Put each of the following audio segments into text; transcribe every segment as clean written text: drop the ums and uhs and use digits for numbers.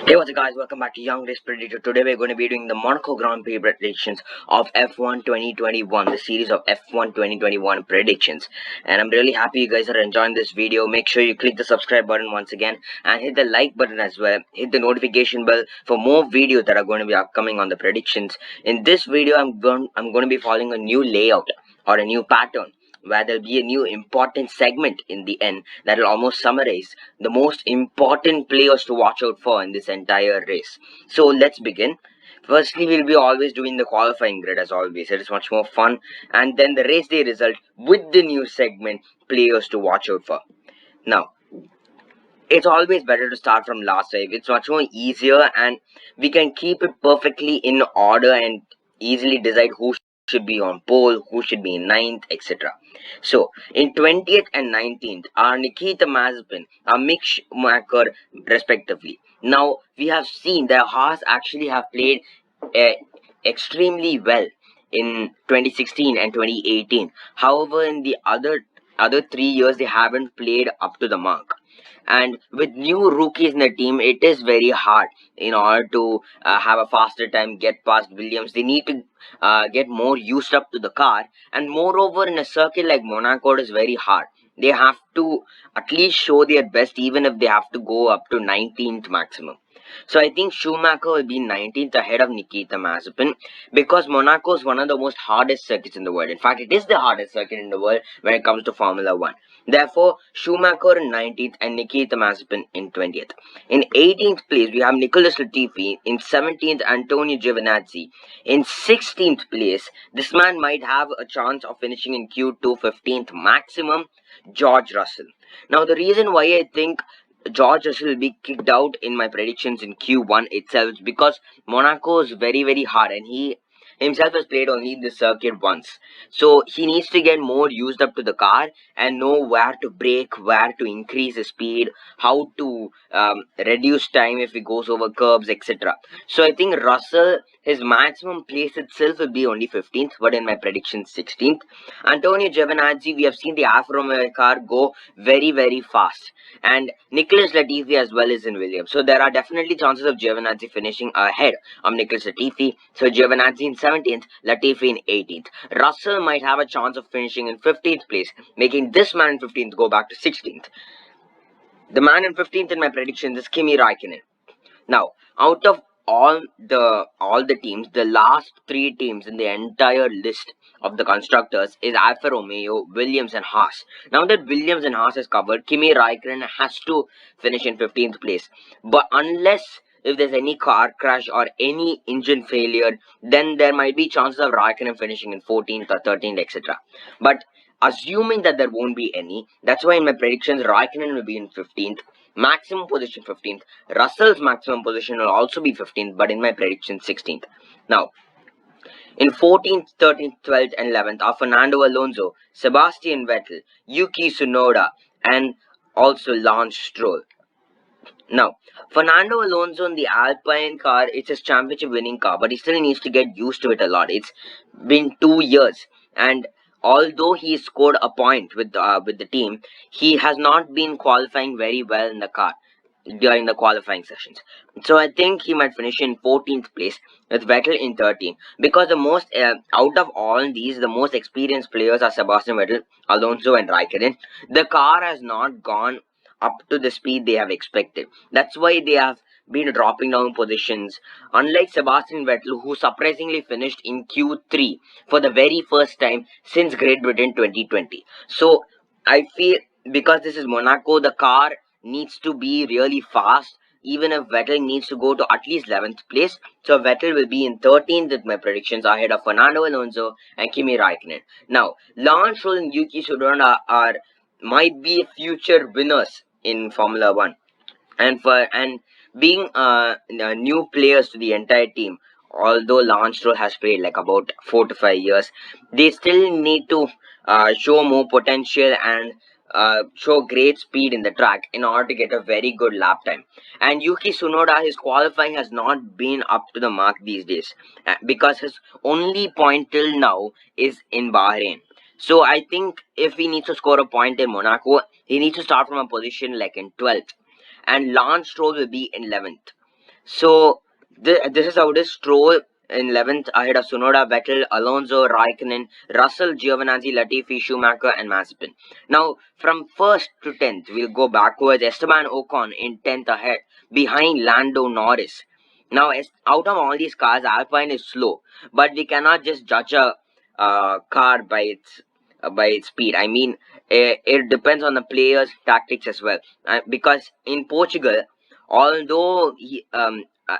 Hey, what's up guys, welcome back to Young Race Predictor. Today we're going to be doing the Monaco Grand Prix predictions of F1 2021, the series of F1 2021 predictions. And I'm really happy you guys are enjoying this video. Make sure you click the subscribe button once again and hit the like button as well. Hit the notification bell for more videos that are going to be upcoming on the predictions. In this video, I'm going to be following a new layout or a new pattern, where there'll be a new important segment in the end that will almost summarize the most important players to watch out for in this entire race. So let's begin. Firstly, we'll be always doing the qualifying grid as always. It is much more fun. And then the race day result with the new segment, players to watch out for. Now, it's always better to start from last time. It's much more easier and we can keep it perfectly in order and easily decide who should be on pole, who should be in 9th, etc. So, in 20th and 19th are Nikita Mazepin, are Mick Schumacher respectively. Now, we have seen that Haas actually have played extremely well in 2016 and 2018. However, in the other 3 years, they haven't played up to the mark. And with new rookies in the team, it is very hard in order to have a faster time, get past Williams. They need to get more used up to the car, and moreover in a circuit like Monaco, it is very hard. They have to at least show their best, even if they have to go up to 19th maximum. So I think Schumacher will be 19th ahead of Nikita Mazepin, because Monaco is one of the most hardest circuits in the world. In fact, it is the hardest circuit in the world when it comes to Formula 1. Therefore, Schumacher in 19th and Nikita Mazepin in 20th. In 18th place, we have Nicholas Latifi. In 17th, Antonio Giovinazzi. In 16th place, this man might have a chance of finishing in Q2 15th maximum, George Russell. Now, the reason why I think George Russell will be kicked out in my predictions in Q1 itself is because Monaco is very, very hard, and he himself has played only the circuit once. So he needs to get more used up to the car and know where to brake, where to increase the speed, how to reduce time if he goes over curbs, etc. So I think Russell, his maximum place itself will be only 15th, but in my prediction 16th. Antonio Giovinazzi, we have seen the Alfa Romeo car go very, very fast. And Nicholas Latifi as well is in Williams. So there are definitely chances of Giovinazzi finishing ahead of Nicholas Latifi. So Giovinazzi in 17th, Latifi in 18th. Russell might have a chance of finishing in 15th place, making this man in 15th go back to 16th. The man in 15th in my predictions is Kimi Raikkonen. Now, out of all the teams, the last 3 teams in the entire list of the constructors is Alfa Romeo, Williams and Haas. Now that Williams and Haas is covered, Kimi Raikkonen has to finish in 15th place. But unless if there's any car crash or any engine failure, then there might be chances of Raikkonen finishing in 14th or 13th, etc. But assuming that there won't be any, that's why in my predictions Raikkonen will be in 15th, maximum position 15th. Russell's maximum position will also be 15th, but in my prediction 16th. Now, in 14th, 13th, 12th and 11th are Fernando Alonso, Sebastian Vettel, Yuki Tsunoda and also Lance Stroll. Now, Fernando Alonso in the Alpine car, it's his championship winning car, but he still needs to get used to it a lot. It's been 2 years, and although he scored a point with the team, he has not been qualifying very well in the car during the qualifying sessions. So I think he might finish in 14th place with Vettel in 13th, because the most out of all these, the most experienced players are Sebastian Vettel, Alonso and Raikkonen. The car has not gone up to the speed they have expected. That's why they have been dropping down positions, unlike Sebastian Vettel, who surprisingly finished in Q3 for the very first time since Great Britain 2020. So I feel, because this is Monaco, the car needs to be really fast, even if Vettel needs to go to at least 11th place. So Vettel will be in 13th with my predictions, ahead of Fernando Alonso and Kimi Raikkonen. Now, Lance Stroll and Yuki Tsunoda might be future winners in Formula 1, and being new players to the entire team. Although Lance Stroll has played like about 4 to 5 years, they still need to show more potential and show great speed in the track in order to get a very good lap time. And Yuki Tsunoda, his qualifying has not been up to the mark these days, because his only point till now is in Bahrain. So I think if he needs to score a point in Monaco, he needs to start from a position like in 12th. And Lance Stroll will be in 11th. So this is how it is. Stroll in 11th ahead of Tsunoda, Vettel, Alonso, Raikkonen, Russell, Giovinazzi, Latifi, Schumacher and Mazepin. Now from 1st to 10th we'll go backwards. Esteban Ocon in 10th ahead behind Lando Norris. Now out of all these cars, Alpine is slow, but we cannot just judge a car by its speed. I mean, it depends on the player's tactics as well. Because in Portugal, although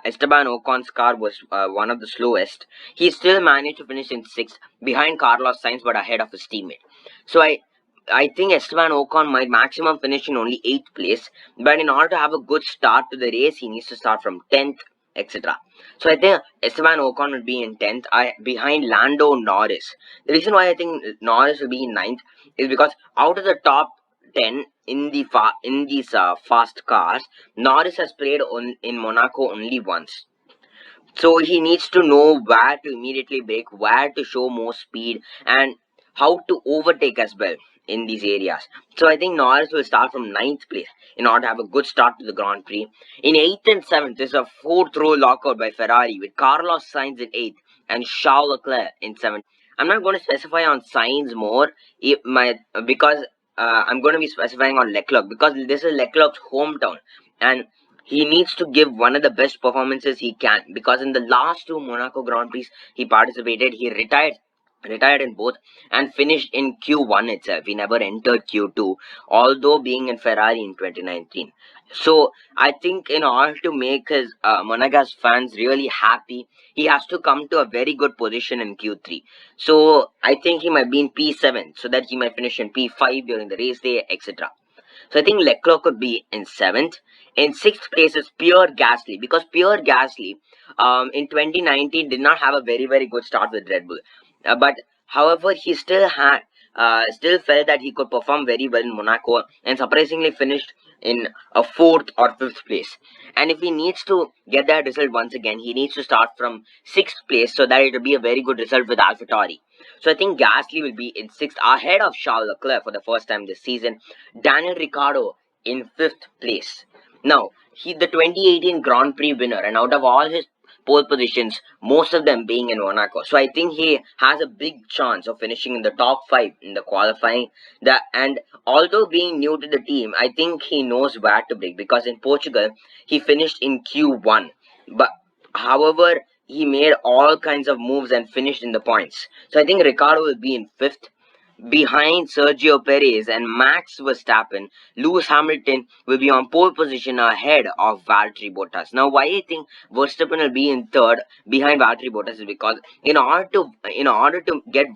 Esteban Ocon's car was one of the slowest, he still managed to finish in 6th behind Carlos Sainz but ahead of his teammate. So I think Esteban Ocon might maximum finish in only 8th place, but in order to have a good start to the race, he needs to start from 10th, etc. So I think Esteban Ocon will be in 10th behind Lando Norris. The reason why I think Norris will be in 9th is because out of the top 10 in these fast cars, Norris has played in Monaco only once. So he needs to know where to immediately brake, where to show more speed, and how to overtake as well in these areas. So I think Norris will start from 9th place in order to have a good start to the Grand Prix. In 8th and 7th, there's a 4th row lockout by Ferrari with Carlos Sainz in 8th and Charles Leclerc in 7th. I'm not going to specify on Sainz more because I'm going to be specifying on Leclerc because this is Leclerc's hometown and he needs to give one of the best performances he can, because in the last 2 Monaco Grand Prix he participated, he retired in both and finished in Q1 itself. He never entered Q2, although being in Ferrari in 2019. So I think in order to make his Monegasque fans really happy, he has to come to a very good position in Q3. So I think he might be in P7 so that he might finish in P5 during the race day, etc. So I think Leclerc could be in 7th. In 6th place is Pierre Gasly, because Pierre Gasly in 2019 did not have a very good start with Red Bull. But however, he still felt that he could perform very well in Monaco and surprisingly finished in a 4th or 5th place. And if he needs to get that result once again, he needs to start from 6th place so that it will be a very good result with AlphaTauri. So I think Gasly will be in 6th ahead of Charles Leclerc for the first time this season. Daniel Ricciardo in 5th place. Now, he's the 2018 Grand Prix winner, and out of all his pole positions, most of them being in Monaco. So I think he has a big chance of finishing in the top 5 in the qualifying. And although being new to the team, I think he knows where to brake, because in Portugal, he finished in Q1. But however, he made all kinds of moves and finished in the points. So I think Ricardo will be in 5th. Behind Sergio Perez and Max Verstappen, Lewis Hamilton will be on pole position ahead of Valtteri Bottas. Now, why I think Verstappen will be in 3rd behind Valtteri Bottas is because in order to get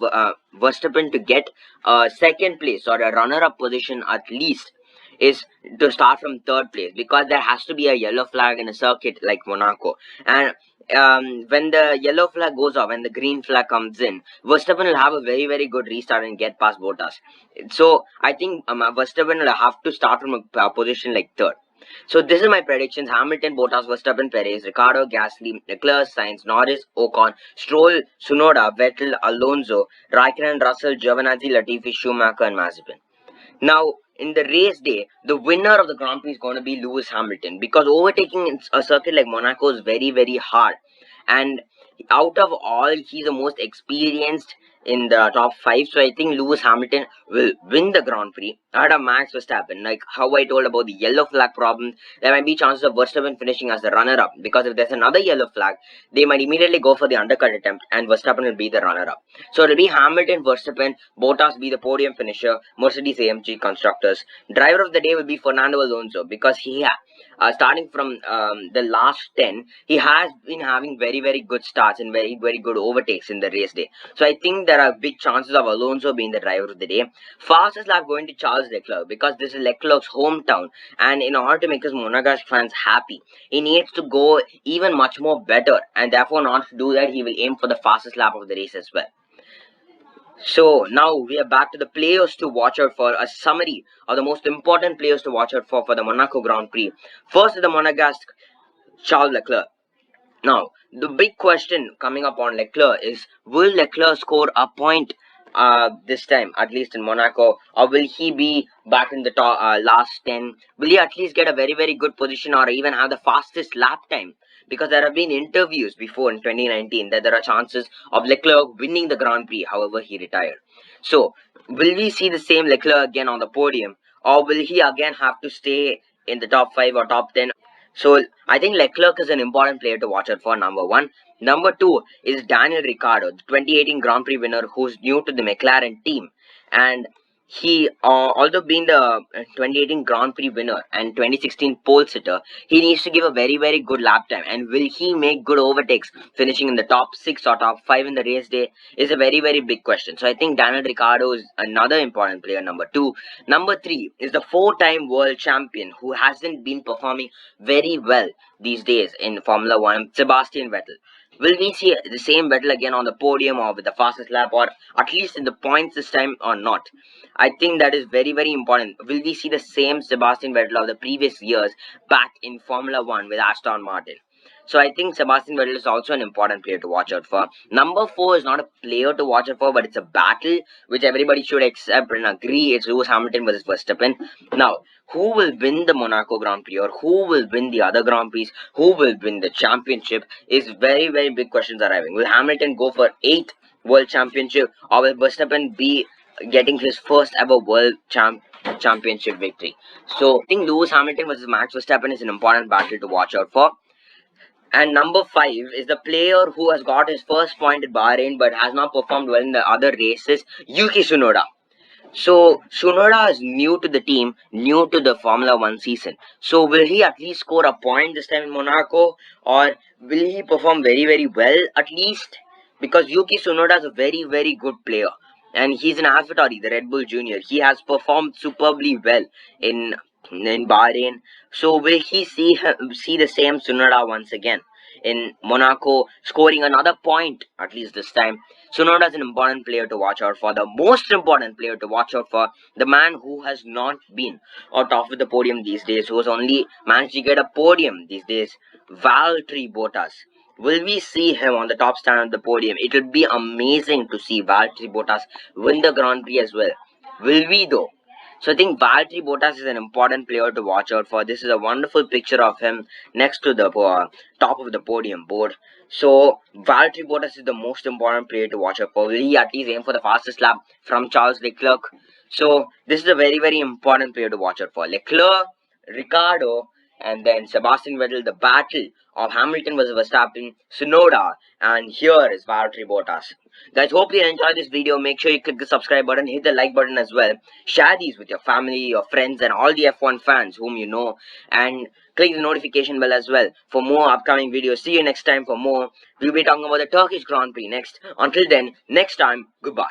Verstappen to get a 2nd place or a runner-up position at least, is to start from 3rd place, because there has to be a yellow flag in a circuit like Monaco. And when the yellow flag goes off and the green flag comes in, Verstappen will have a very good restart and get past Bottas. So I think Verstappen will have to start from a position like 3rd. So this is my predictions: Hamilton, Bottas, Verstappen, Perez, Ricardo, Gasly, Leclerc, Sainz, Norris, Ocon, Stroll, Tsunoda, Vettel, Alonso, Raikkonen, Russell, Giovinazzi, Latifi, Schumacher and Mazepin. Now, in the race day, the winner of the Grand Prix is going to be Lewis Hamilton, because overtaking a circuit like Monaco is very hard. And out of all, he's the most experienced in the top 5. So I think Lewis Hamilton will win the Grand Prix out of Max Verstappen. Like how I told about the yellow flag problem, there might be chances of Verstappen finishing as the runner-up, because if there's another yellow flag, they might immediately go for the undercut attempt and Verstappen will be the runner-up. So it'll be Hamilton, Verstappen, Bottas be the podium finisher, Mercedes AMG constructors. Driver of the day will be Fernando Alonso, because he starting from the last 10, he has been having very good starts and very good overtakes in the race day. So I think there are big chances of Alonso being the driver of the day. Fastest lap going to Charles Leclerc, because this is Leclerc's hometown, and in order to make his Monegasque fans happy, he needs to go even much more better, and therefore in order to do that, he will aim for the fastest lap of the race as well. So now we are back to the players to watch out for. A summary of the most important players to watch out for the Monaco Grand Prix. First is the Monegasque Charles Leclerc. Now, the big question coming up on Leclerc is, will Leclerc score a point this time, at least in Monaco, or will he be back in the top, last 10? Will he at least get a very, very good position or even have the fastest lap time? Because there have been interviews before in 2019 that there are chances of Leclerc winning the Grand Prix, however he retired. So, will we see the same Leclerc again on the podium, or will he again have to stay in the top 5 or top 10? So, I think Leclerc is an important player to watch out for, number one. Number two is Daniel Ricciardo, the 2018 Grand Prix winner who's new to the McLaren team. And he, although being the 2018 Grand Prix winner and 2016 pole sitter, he needs to give a very, very good lap time. And will he make good overtakes, finishing in the top 6 or top 5 in the race day, is a very, very big question. So I think Daniel Ricciardo is another important player, number two. Number three is the four-time world champion who hasn't been performing very well these days in Formula 1, Sebastian Vettel. Will we see the same Vettel again on the podium or with the fastest lap or at least in the points this time or not? I think that is very, very important. Will we see the same Sebastian Vettel of the previous years back in Formula 1 with Aston Martin? So I think Sebastian Vettel is also an important player to watch out for. Number 4 is not a player to watch out for, but it's a battle which everybody should accept and agree. It's Lewis Hamilton versus Verstappen. Now, who will win the Monaco Grand Prix or who will win the other Grand Prix? Who will win the championship is very, very big questions arriving. Will Hamilton go for 8th World Championship or will Verstappen be getting his first ever World Championship victory? So I think Lewis Hamilton versus Max Verstappen is an important battle to watch out for. And number 5 is the player who has got his first point at Bahrain but has not performed well in the other races, Yuki Tsunoda. So Tsunoda is new to the team, new to the Formula 1 season. So will he at least score a point this time in Monaco, or will he perform very, very well at least? Because Yuki Tsunoda is a very, very good player, and he's an AlphaTauri, the Red Bull Junior. He has performed superbly well in Bahrain. So will he see the same Tsunoda once again in Monaco, scoring another point at least this time? Tsunoda is an important player to watch out for. The most important player to watch out for, the man who has not been on top of the podium these days, who has only managed to get a podium these days, Valtteri Bottas. Will we see him on the top stand of the podium? It will be amazing to see Valtteri Bottas win the Grand Prix as well. Will we though? So I think Valtteri Bottas is an important player to watch out for. This is a wonderful picture of him next to the top of the podium board. So Valtteri Bottas is the most important player to watch out for. Will he at least aim for the fastest lap from Charles Leclerc? So this is a very, very important player to watch out for. Leclerc, Ricardo, and then Sebastian Vettel, the battle of Hamilton versus Verstappen, Tsunoda, and here is Valtteri Bottas. Guys, hope you enjoyed this video. Make sure you click the subscribe button, hit the like button as well. Share these with your family, your friends, and all the F1 fans whom you know. And click the notification bell as well for more upcoming videos. See you next time for more. We'll be talking about the Turkish Grand Prix next. Until then, next time, goodbye.